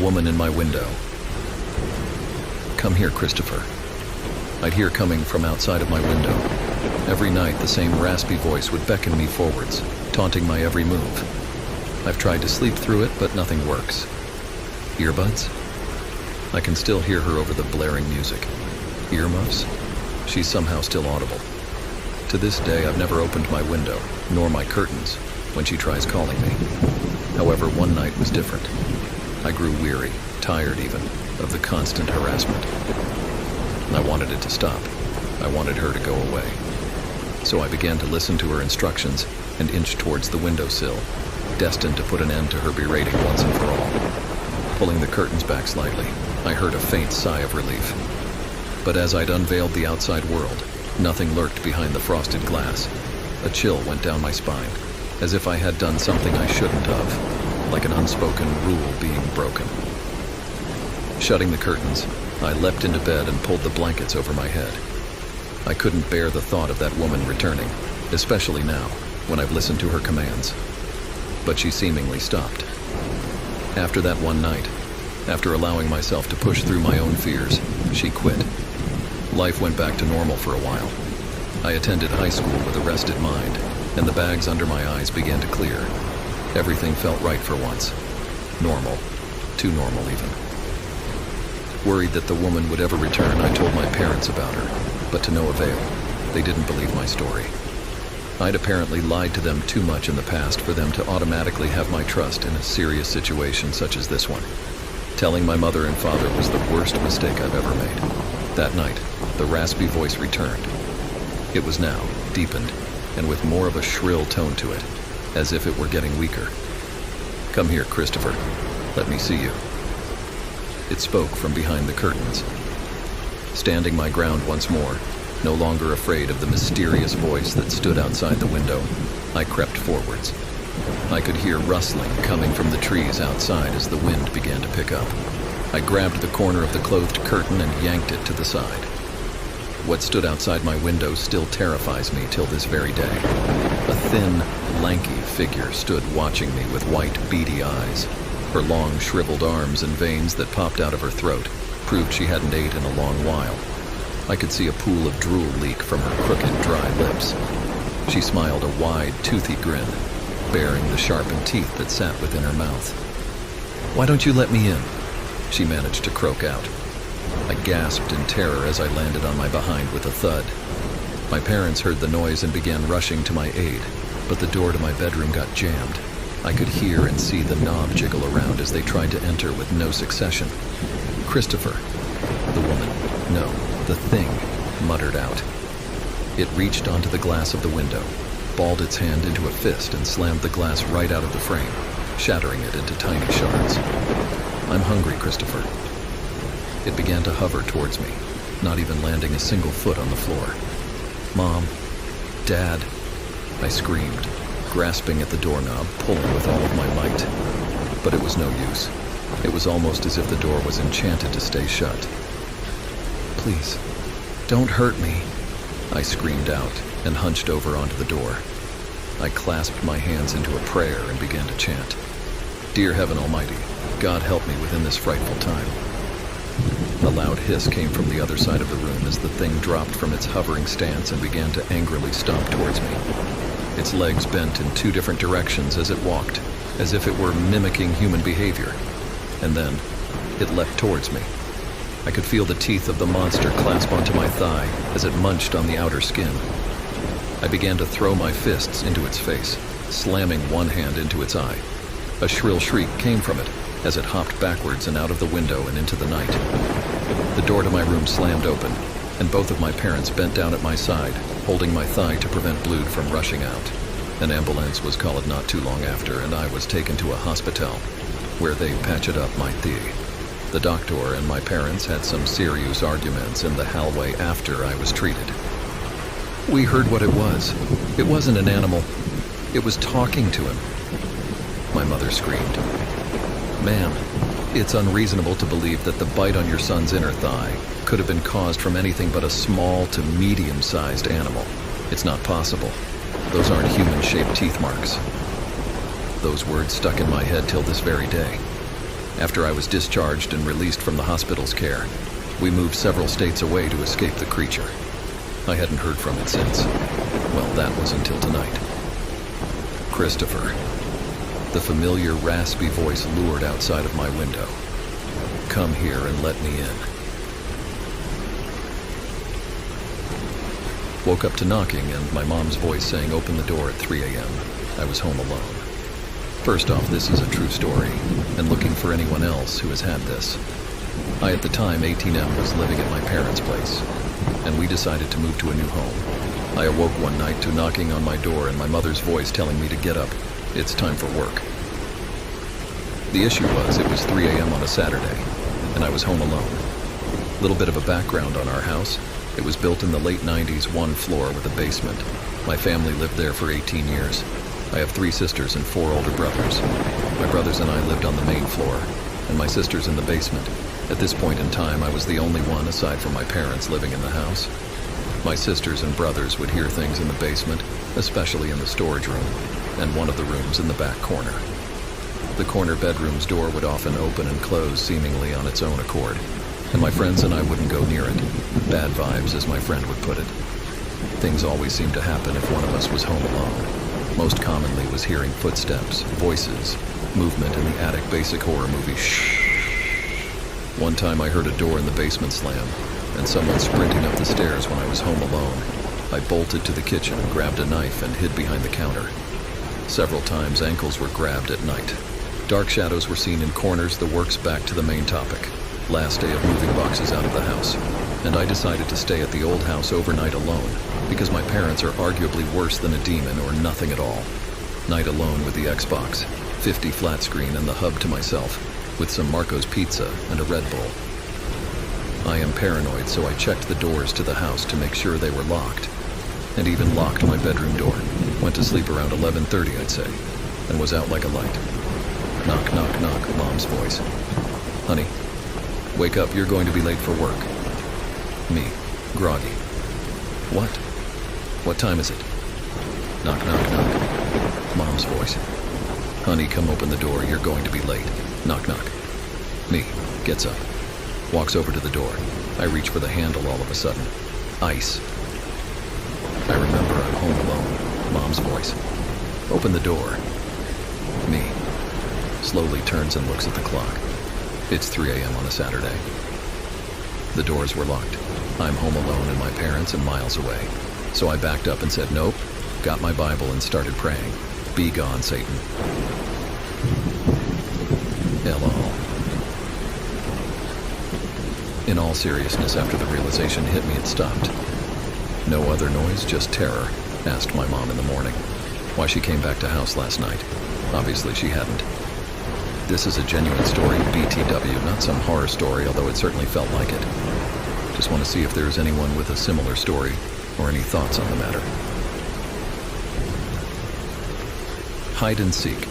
woman in my window. "Come here, Christopher." I'd hear coming from outside of my window. Every night, the same raspy voice would beckon me forwards, taunting my every move. I've tried to sleep through it, but nothing works. Earbuds? I can still hear her over the blaring music. Earmuffs? She's somehow still audible. To this day, I've never opened my window, nor my curtains, when she tries calling me. However, one night was different. I grew weary, tired even, of the constant harassment. I wanted it to stop. I wanted her to go away. So I began to listen to her instructions and inch towards the windowsill, destined to put an end to her berating once and for all. Pulling the curtains back slightly, I heard a faint sigh of relief. But as I'd unveiled the outside world, nothing lurked behind the frosted glass. A chill went down my spine, as if I had done something I shouldn't have, like an unspoken rule being broken. Shutting the curtains, I leapt into bed and pulled the blankets over my head. I couldn't bear the thought of that woman returning, especially now, when I've listened to her commands. But she seemingly stopped. After that one night, after allowing myself to push through my own fears, she quit. Life went back to normal for a while. I attended high school with a rested mind, and the bags under my eyes began to clear. Everything felt right for once. Normal. Too normal, even. Worried that the woman would ever return, I told my parents about her, but to no avail. They didn't believe my story. I'd apparently lied to them too much in the past for them to automatically have my trust in a serious situation such as this one. Telling my mother and father was the worst mistake I've ever made. That night, the raspy voice returned. It was now deepened, and with more of a shrill tone to it, as if it were getting weaker. "Come here, Christopher. Let me see you." It spoke from behind the curtains. Standing my ground once more, no longer afraid of the mysterious voice that stood outside the window, I crept forwards. I could hear rustling coming from the trees outside as the wind began to pick up. I grabbed the corner of the clothed curtain and yanked it to the side. What stood outside my window still terrifies me till this very day. A thin, lanky figure stood watching me with white, beady eyes. Her long, shriveled arms and veins that popped out of her throat proved she hadn't ate in a long while. I could see a pool of drool leak from her crooked, dry lips. She smiled a wide, toothy grin, baring the sharpened teeth that sat within her mouth. "Why don't you let me in?" she managed to croak out. I gasped in terror as I landed on my behind with a thud. My parents heard the noise and began rushing to my aid, but the door to my bedroom got jammed. I could hear and see the knob jiggle around as they tried to enter with no succession. "Christopher," the woman, no, the thing, muttered out. It reached onto the glass of the window, balled its hand into a fist and slammed the glass right out of the frame, shattering it into tiny shards. "I'm hungry, Christopher." It began to hover towards me, not even landing a single foot on the floor. "Mom, Dad," I screamed, grasping at the doorknob, pulling with all of my might. But it was no use. It was almost as if the door was enchanted to stay shut. "Please, don't hurt me," I screamed out and hunched over onto the door. I clasped my hands into a prayer and began to chant. "Dear Heaven Almighty, God help me within this frightful time." A loud hiss came from the other side of the room as the thing dropped from its hovering stance and began to angrily stomp towards me. Its legs bent in two different directions as it walked, as if it were mimicking human behavior. And then, it leapt towards me. I could feel the teeth of the monster clasp onto my thigh as it munched on the outer skin. I began to throw my fists into its face, slamming one hand into its eye. A shrill shriek came from it as it hopped backwards and out of the window and into the night. The door to my room slammed open, and both of my parents bent down at my side, holding my thigh to prevent blood from rushing out. An ambulance was called not too long after, and I was taken to a hospital, where they patched up my thigh. The doctor and my parents had some serious arguments in the hallway after I was treated. "We heard what it was. It wasn't an animal. It was talking to him," my mother screamed. "Ma'am, it's unreasonable to believe that the bite on your son's inner thigh could have been caused from anything but a small to medium-sized animal. It's not possible. Those aren't human-shaped teeth marks." Those words stuck in my head till this very day. After I was discharged and released from the hospital's care, we moved several states away to escape the creature. I hadn't heard from it since. Well, that was until tonight. Christopher. The familiar, raspy voice lured outside of my window. Come here and let me in. Woke up to knocking and my mom's voice saying open the door at 3 a.m. I was home alone. First off, this is a true story, and looking for anyone else who has had this. I, at the time, 18M, was living at my parents' place, and we decided to move to a new home. I awoke one night to knocking on my door and my mother's voice telling me to get up. It's time for work. The issue was it was 3 a.m. on a Saturday, and I was home alone. Little bit of a background on our house. It was built in the late 90s, one floor with a basement. My family lived there for 18 years. I have 3 sisters and 4 older brothers. My brothers and I lived on the main floor, and my sisters in the basement. At this point in time, I was the only one, aside from my parents, living in the house. My sisters and brothers would hear things in the basement, especially in the storage room, and one of the rooms in the back corner. The corner bedroom's door would often open and close seemingly on its own accord, and my friends and I wouldn't go near it. Bad vibes, as my friend would put it. Things always seemed to happen if one of us was home alone. Most commonly was hearing footsteps, voices, movement in the attic basic horror movie shh. One time I heard a door in the basement slam, and someone sprinting up the stairs when I was home alone. I bolted to the kitchen, grabbed a knife, and hid behind the counter. Several times ankles were grabbed at night. Dark shadows were seen in corners, the works back to the main topic. Last day of moving boxes out of the house, and I decided to stay at the old house overnight alone, because my parents are arguably worse than a demon or nothing at all. Night alone with the Xbox, 50 flat screen and the hub to myself, with some Marco's pizza and a Red Bull. I am paranoid, so I checked the doors to the house to make sure they were locked, and even locked my bedroom door. Went to sleep around 11:30, I'd say, and was out like a light. Knock, knock, knock, Mom's voice. Honey, wake up, you're going to be late for work. Me, groggy. What? What time is it? Knock, knock, knock. Mom's voice. Honey, come open the door, you're going to be late. Knock, knock. Me, gets up. Walks over to the door. I reach for the handle all of a sudden. Ice. I remember I'm home alone. Mom's voice. Open the door. Me. Slowly turns and looks at the clock. It's 3 a.m. on a Saturday. The doors were locked. I'm home alone and my parents and miles away. So I backed up and said nope, got my Bible and started praying. Be gone, Satan. LOL. In all seriousness, after the realization hit me, it stopped. No other noise, just terror, asked my mom in the morning. Why she came back to house last night. Obviously she hadn't. This is a genuine story, BTW, not some horror story, although it certainly felt like it. Just want to see if there's anyone with a similar story or any thoughts on the matter. Hide and seek.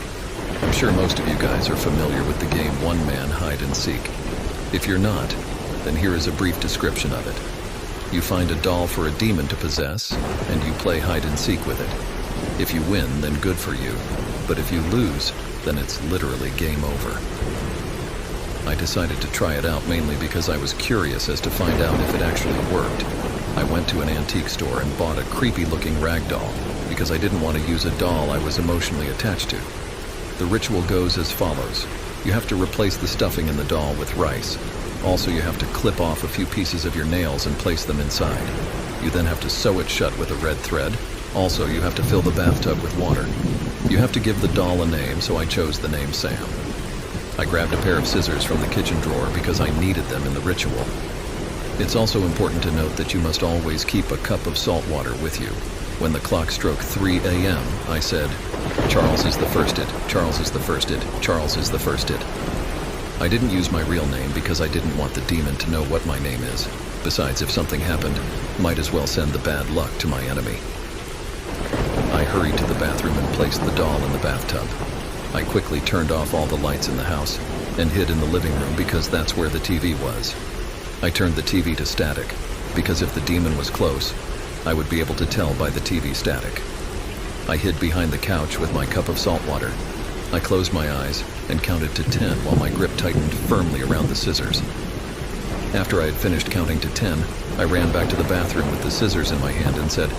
I'm sure most of you guys are familiar with the game One Man Hide and Seek. If you're not, then here is a brief description of it. You find a doll for a demon to possess, and you play hide and seek with it. If you win, then good for you. But if you lose, then it's literally game over. I decided to try it out mainly because I was curious as to find out if it actually worked. I went to an antique store and bought a creepy-looking rag doll because I didn't want to use a doll I was emotionally attached to. The ritual goes as follows. You have to replace the stuffing in the doll with rice. Also, you have to clip off a few pieces of your nails and place them inside. You then have to sew it shut with a red thread. Also, you have to fill the bathtub with water. You have to give the doll a name, so I chose the name Sam. I grabbed a pair of scissors from the kitchen drawer because I needed them in the ritual. It's also important to note that you must always keep a cup of salt water with you. When the clock struck 3 a.m., I said, Charles is the first it, Charles is the first it, Charles is the first it. I didn't use my real name because I didn't want the demon to know what my name is. Besides, if something happened, might as well send the bad luck to my enemy. I hurried to the bathroom and placed the doll in the bathtub. I quickly turned off all the lights in the house and hid in the living room because that's where the TV was. I turned the TV to static because if the demon was close, I would be able to tell by the TV static. I hid behind the couch with my cup of salt water. I closed my eyes and counted to 10 while my grip tightened firmly around the scissors. After I had finished counting to 10, I ran back to the bathroom with the scissors in my hand and said,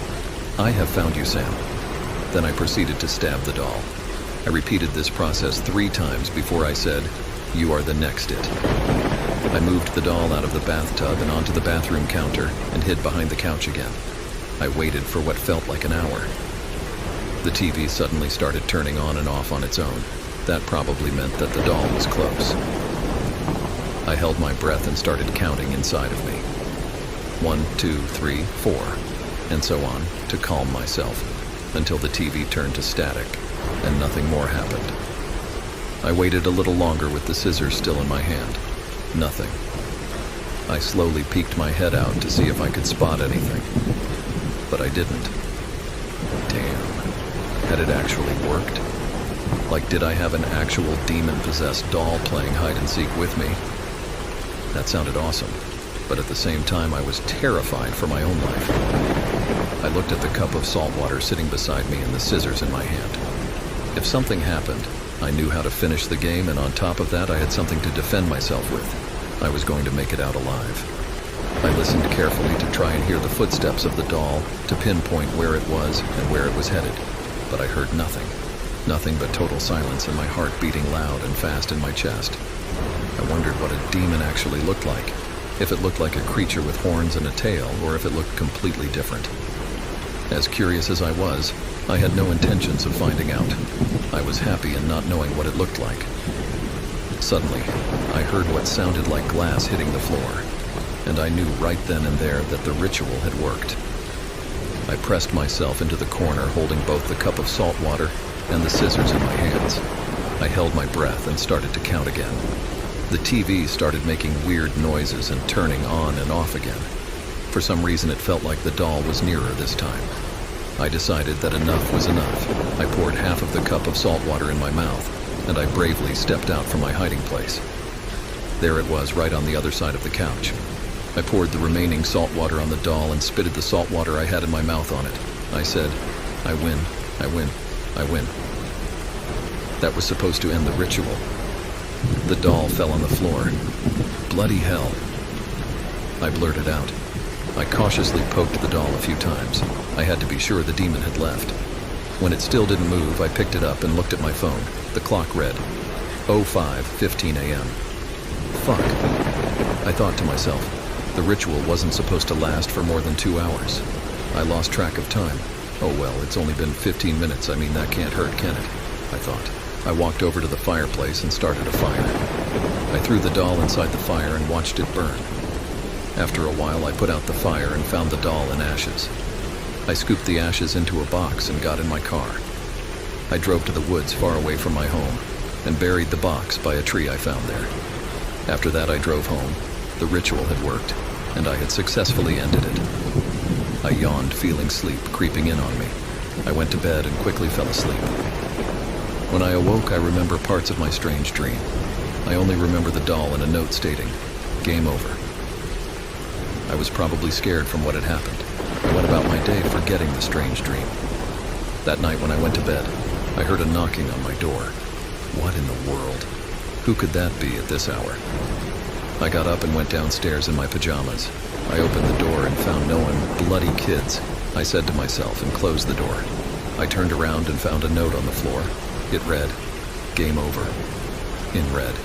"I have found you, Sam." Then I proceeded to stab the doll. I repeated this process 3 times before I said, "You are the next it." I moved the doll out of the bathtub and onto the bathroom counter and hid behind the couch again. I waited for what felt like an hour. The TV suddenly started turning on and off on its own. That probably meant that the doll was close. I held my breath and started counting inside of me. 1, 2, 3, 4, and so on to calm myself until the TV turned to static and nothing more happened. I waited a little longer with the scissors still in my hand. Nothing. I slowly peeked my head out to see if I could spot anything, but I didn't. Damn. Had it actually worked? Like, did I have an actual demon-possessed doll playing hide-and-seek with me? That sounded awesome, but at the same time I was terrified for my own life. I looked at the cup of salt water sitting beside me and the scissors in my hand. If something happened, I knew how to finish the game, and on top of that I had something to defend myself with. I was going to make it out alive. I listened carefully to try and hear the footsteps of the doll, to pinpoint where it was and where it was headed, but I heard nothing. Nothing but total silence and my heart beating loud and fast in my chest. I wondered what a demon actually looked like, if it looked like a creature with horns and a tail, or if it looked completely different. As curious as I was, I had no intentions of finding out. I was happy in not knowing what it looked like. Suddenly, I heard what sounded like glass hitting the floor, and I knew right then and there that the ritual had worked. I pressed myself into the corner, holding both the cup of salt water and the scissors in my hands. I held my breath and started to count again. The TV started making weird noises and turning on and off again. For some reason, it felt like the doll was nearer this time. I decided that enough was enough. I poured half of the cup of salt water in my mouth, and I bravely stepped out from my hiding place. There it was, right on the other side of the couch. I poured the remaining salt water on the doll and spitted the salt water I had in my mouth on it. I said, "I win, I win, I win." That was supposed to end the ritual. The doll fell on the floor. Bloody hell. I blurted out. I cautiously poked the doll a few times. I had to be sure the demon had left. When it still didn't move, I picked it up and looked at my phone. The clock read 05:15 a.m. Fuck. I thought to myself, the ritual wasn't supposed to last for more than 2 hours. I lost track of time. Oh well, it's only been 15 minutes. I mean, that can't hurt, can it? I thought. I walked over to the fireplace and started a fire. I threw the doll inside the fire and watched it burn. After a while, I put out the fire and found the doll in ashes. I scooped the ashes into a box and got in my car. I drove to the woods far away from my home and buried the box by a tree I found there. After that, I drove home. The ritual had worked, and I had successfully ended it. I yawned, feeling sleep creeping in on me. I went to bed and quickly fell asleep. When I awoke, I remember parts of my strange dream. I only remember the doll and a note stating, "Game over." I was probably scared from what had happened. I went about my day forgetting the strange dream. That night when I went to bed, I heard a knocking on my door. What in the world? Who could that be at this hour? I got up and went downstairs in my pajamas. I opened the door and found no one. Bloody kids, I said to myself, and closed the door. I turned around and found a note on the floor. It read, "Game over," in red.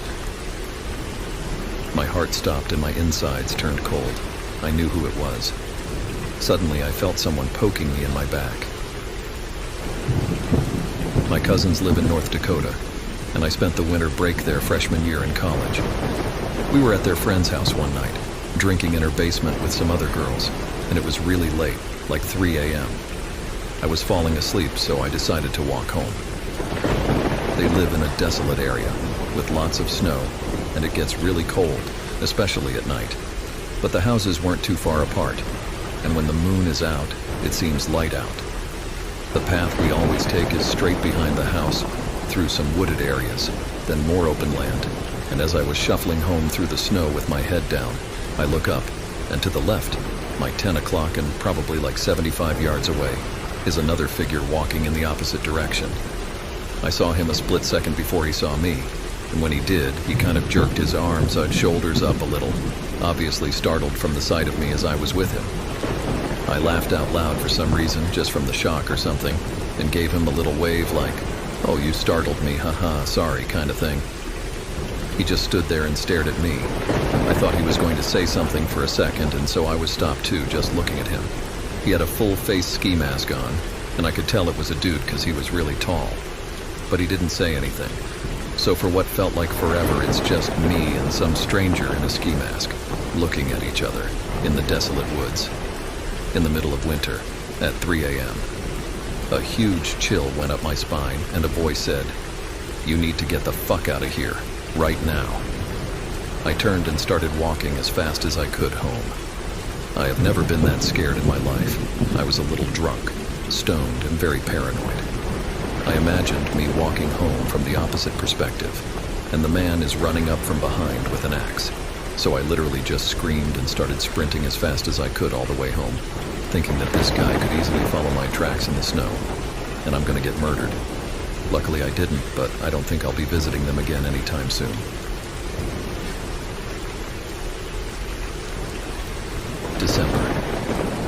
My heart stopped and my insides turned cold. I knew who it was. Suddenly, I felt someone poking me in my back. My cousins live in North Dakota, and I spent the winter break there freshman year in college. We were at their friend's house one night, drinking in her basement with some other girls, and it was really late, like 3 a.m. I was falling asleep, so I decided to walk home. They live in a desolate area with lots of snow, and it gets really cold, especially at night. But the houses weren't too far apart, and when the moon is out, it seems light out. The path we always take is straight behind the house, through some wooded areas, then more open land, and as I was shuffling home through the snow with my head down, I look up, and to the left, like 10 o'clock and probably like 75 yards away, is another figure walking in the opposite direction. I saw him a split second before he saw me, and when he did, he kind of jerked his arms and shoulders up a little, obviously startled from the sight of me as I was with him. I laughed out loud for some reason, just from the shock or something, and gave him a little wave like, "Oh, you startled me, haha, sorry," kind of thing. He just stood there and stared at me. I thought he was going to say something for a second, and so I was stopped too, just looking at him. He had a full-face ski mask on, and I could tell it was a dude because he was really tall. But he didn't say anything. So for what felt like forever, it's just me and some stranger in a ski mask, looking at each other in the desolate woods. In the middle of winter, at 3 a.m. A huge chill went up my spine, and a voice said, "You need to get the fuck out of here, right now." I turned and started walking as fast as I could home. I have never been that scared in my life. I was a little drunk, stoned, and very paranoid. I imagined me walking home from the opposite perspective, and the man is running up from behind with an axe. So I literally just screamed and started sprinting as fast as I could all the way home, thinking that this guy could easily follow my tracks in the snow, and I'm gonna get murdered. Luckily I didn't, but I don't think I'll be visiting them again anytime soon. December,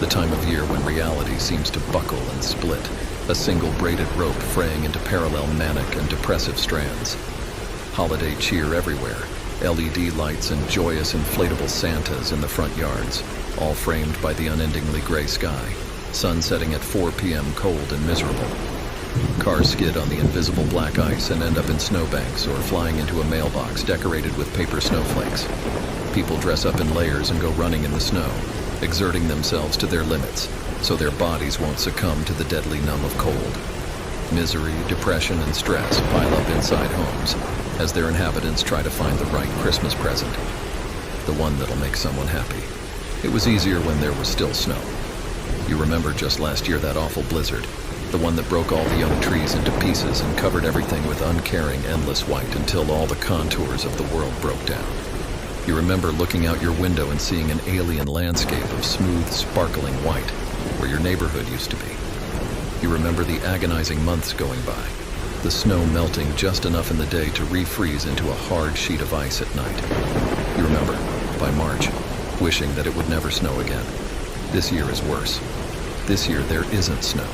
the time of year when reality seems to buckle and split, a single braided rope fraying into parallel manic and depressive strands. Holiday cheer everywhere, LED lights and joyous inflatable Santas in the front yards, all framed by the unendingly gray sky, sun setting at 4 p.m. cold and miserable. Cars skid on the invisible black ice and end up in snowbanks or flying into a mailbox decorated with paper snowflakes. People dress up in layers and go running in the snow, exerting themselves to their limits so their bodies won't succumb to the deadly numb of cold. Misery, depression, and stress pile up inside homes as their inhabitants try to find the right Christmas present, the one that'll make someone happy. It was easier when there was still snow. You remember just last year that awful blizzard, the one that broke all the young trees into pieces and covered everything with uncaring, endless white until all the contours of the world broke down. You remember looking out your window and seeing an alien landscape of smooth, sparkling white, where your neighborhood used to be. You remember the agonizing months going by, the snow melting just enough in the day to refreeze into a hard sheet of ice at night. You remember, by March, wishing that it would never snow again. This year is worse. This year there isn't snow.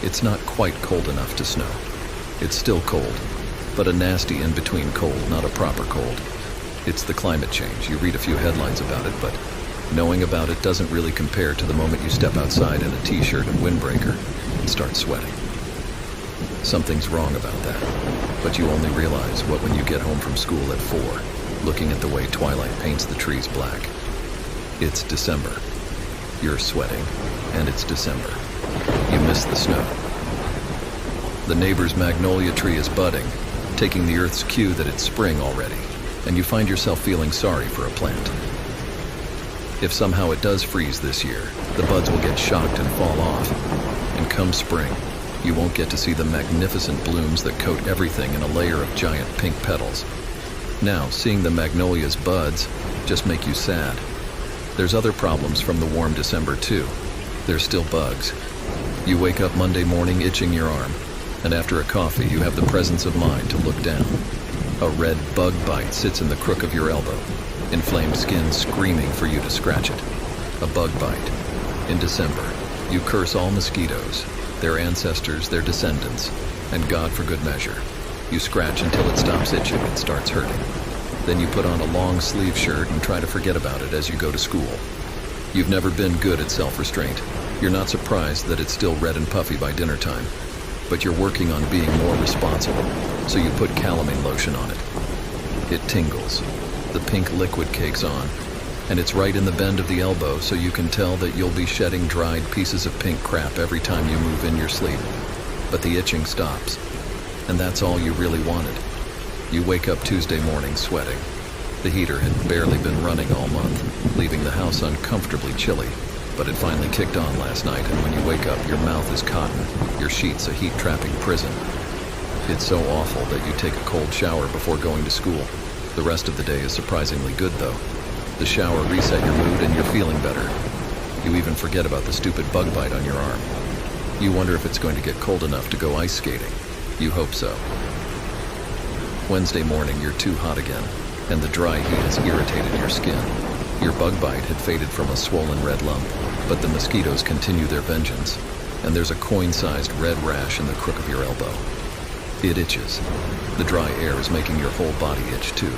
It's not quite cold enough to snow. It's still cold, but a nasty in-between cold, not a proper cold. It's the climate change. You read a few headlines about it, but knowing about it doesn't really compare to the moment you step outside in a t-shirt and windbreaker and start sweating. Something's wrong about that, but you only realize what when you get home from school at 4, looking at the way twilight paints the trees black. It's December. You're sweating, and it's December. You miss the snow. The neighbor's magnolia tree is budding, taking the earth's cue that it's spring already, and you find yourself feeling sorry for a plant. If somehow it does freeze this year, the buds will get shocked and fall off, and come spring, you won't get to see the magnificent blooms that coat everything in a layer of giant pink petals. Now, seeing the magnolia's buds just make you sad. There's other problems from the warm December too. There's still bugs. You wake up Monday morning itching your arm, and after a coffee you have the presence of mind to look down. A red bug bite sits in the crook of your elbow, inflamed skin screaming for you to scratch it. A bug bite. In December, you curse all mosquitoes, their ancestors, their descendants, and God for good measure. You scratch until it stops itching and starts hurting. Then you put on a long sleeve shirt and try to forget about it as you go to school. You've never been good at self-restraint. You're not surprised that it's still red and puffy by dinner time, but you're working on being more responsible, so you put calamine lotion on it. It tingles. The pink liquid cakes on, and it's right in the bend of the elbow, so you can tell that you'll be shedding dried pieces of pink crap every time you move in your sleep. But the itching stops, and that's all you really wanted. You wake up Tuesday morning sweating. The heater had barely been running all month, leaving the house uncomfortably chilly, but it finally kicked on last night, and when you wake up, your mouth is cotton, your sheets a heat-trapping prison. It's so awful that you take a cold shower before going to school. The rest of the day is surprisingly good, though. The shower reset your mood and you're feeling better. You even forget about the stupid bug bite on your arm. You wonder if it's going to get cold enough to go ice skating. You hope so. Wednesday morning, you're too hot again, and the dry heat has irritated your skin. Your bug bite had faded from a swollen red lump, but the mosquitoes continue their vengeance, and there's a coin-sized red rash in the crook of your elbow. It itches. The dry air is making your whole body itch too,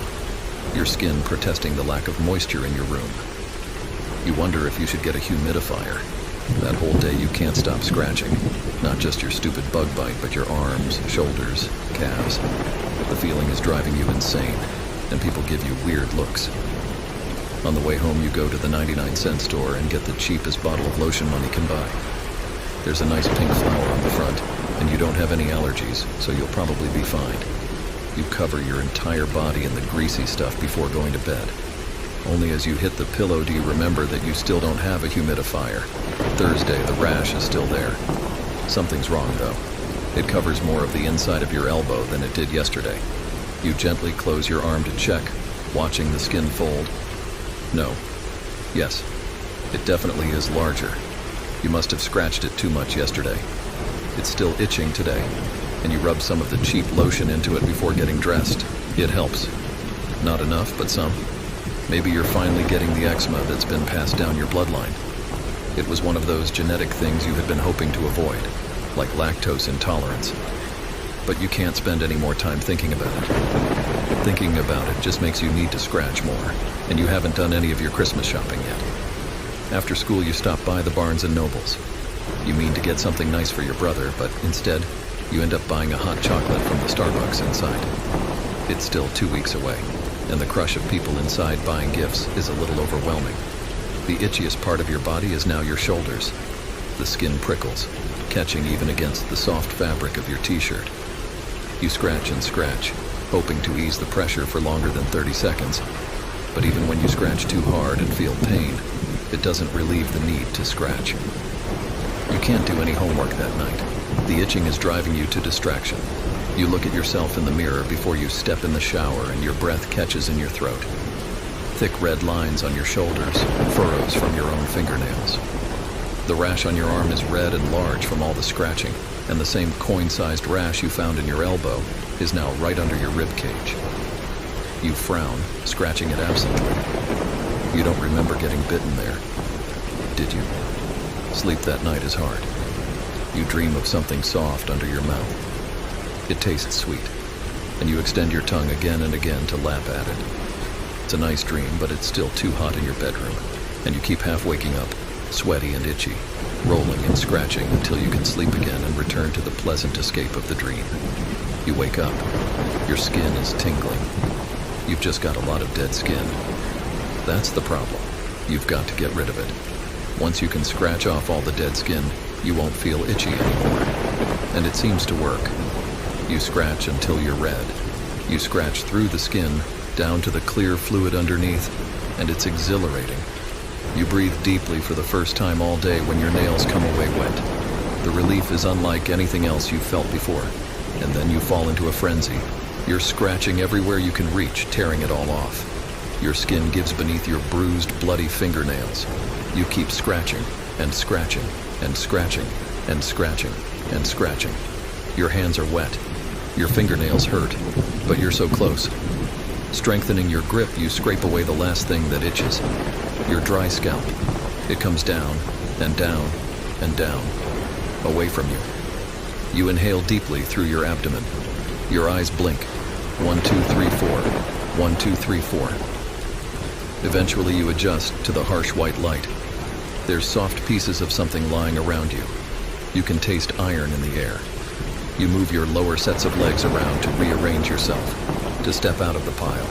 your skin protesting the lack of moisture in your room. You wonder if you should get a humidifier. That whole day you can't stop scratching, not just your stupid bug bite, but your arms, shoulders, calves. The feeling is driving you insane, and people give you weird looks. On the way home, you go to the 99-cent store and get the cheapest bottle of lotion money can buy. There's a nice pink flower on the front, and you don't have any allergies, so you'll probably be fine. You cover your entire body in the greasy stuff before going to bed. Only as you hit the pillow do you remember that you still don't have a humidifier. Thursday, the rash is still there. Something's wrong, though. It covers more of the inside of your elbow than it did yesterday. You gently close your arm to check, watching the skin fold. No. Yes. It definitely is larger. You must have scratched it too much yesterday. It's still itching today, and you rub some of the cheap lotion into it before getting dressed. It helps. Not enough, but some. Maybe you're finally getting the eczema that's been passed down your bloodline. It was one of those genetic things you had been hoping to avoid, like lactose intolerance. But you can't spend any more time thinking about it. Thinking about it just makes you need to scratch more, and you haven't done any of your Christmas shopping yet. After school, you stop by the Barnes & Nobles. You mean to get something nice for your brother, but instead, you end up buying a hot chocolate from the Starbucks inside. It's still 2 weeks away, and the crush of people inside buying gifts is a little overwhelming. The itchiest part of your body is now your shoulders. The skin prickles, catching even against the soft fabric of your t-shirt. You scratch and scratch, hoping to ease the pressure for longer than 30 seconds. But even when you scratch too hard and feel pain, it doesn't relieve the need to scratch. You can't do any homework that night. The itching is driving you to distraction. You look at yourself in the mirror before you step in the shower and your breath catches in your throat. Thick red lines on your shoulders, furrows from your own fingernails. The rash on your arm is red and large from all the scratching, and the same coin-sized rash you found in your elbow is now right under your rib cage. You frown, scratching it absently. You don't remember getting bitten there, did you? Sleep that night is hard. You dream of something soft under your mouth. It tastes sweet, and you extend your tongue again and again to lap at it. It's a nice dream, but it's still too hot in your bedroom, and you keep half waking up, sweaty and itchy, rolling and scratching until you can sleep again and return to the pleasant escape of the dream. You wake up. Your skin is tingling. You've just got a lot of dead skin. That's the problem. You've got to get rid of it. Once you can scratch off all the dead skin, you won't feel itchy anymore. And it seems to work. You scratch until you're red. You scratch through the skin, down to the clear fluid underneath, and it's exhilarating. You breathe deeply for the first time all day when your nails come away wet. The relief is unlike anything else you've felt before. And then you fall into a frenzy. You're scratching everywhere you can reach, tearing it all off. Your skin gives beneath your bruised, bloody fingernails. You keep scratching, and scratching, and scratching, and scratching, and scratching. Your hands are wet. Your fingernails hurt, but you're so close. Strengthening your grip, you scrape away the last thing that itches. Your dry scalp. It comes down, and down, and down, away from you. You inhale deeply through your abdomen. Your eyes blink. 1, 2, 3, 4. 1, 2, 3, 4. Eventually you adjust to the harsh white light. There's soft pieces of something lying around you. You can taste iron in the air. You move your lower sets of legs around to rearrange yourself, to step out of the pile.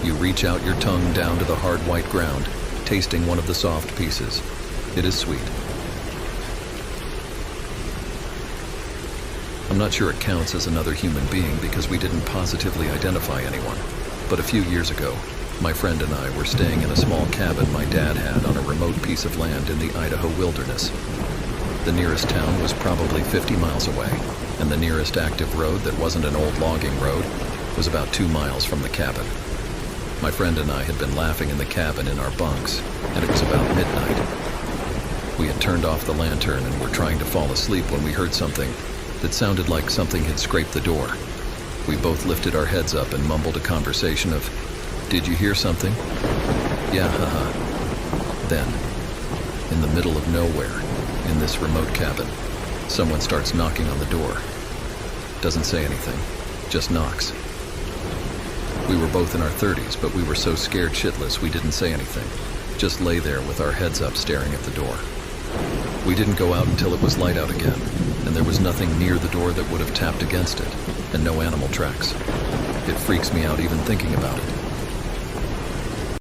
You reach out your tongue down to the hard white ground, tasting one of the soft pieces. It is sweet. I'm not sure it counts as another human being because we didn't positively identify anyone. But a few years ago, my friend and I were staying in a small cabin my dad had on a remote piece of land in the Idaho wilderness. The nearest town was probably 50 miles away, and the nearest active road that wasn't an old logging road was about 2 miles from the cabin. My friend and I had been laughing in the cabin in our bunks, and it was about midnight. We had turned off the lantern and were trying to fall asleep when we heard something It sounded like something had scraped the door. We both lifted our heads up and mumbled a conversation of, "Did you hear something?" "Yeah, haha." Then, in the middle of nowhere, in this remote cabin, someone starts knocking on the door. Doesn't say anything, just knocks. We were both in our 30s, but we were so scared shitless we didn't say anything. Just lay there with our heads up staring at the door. We didn't go out until it was light out again, and there was nothing near the door that would have tapped against it, and no animal tracks. It freaks me out even thinking about it.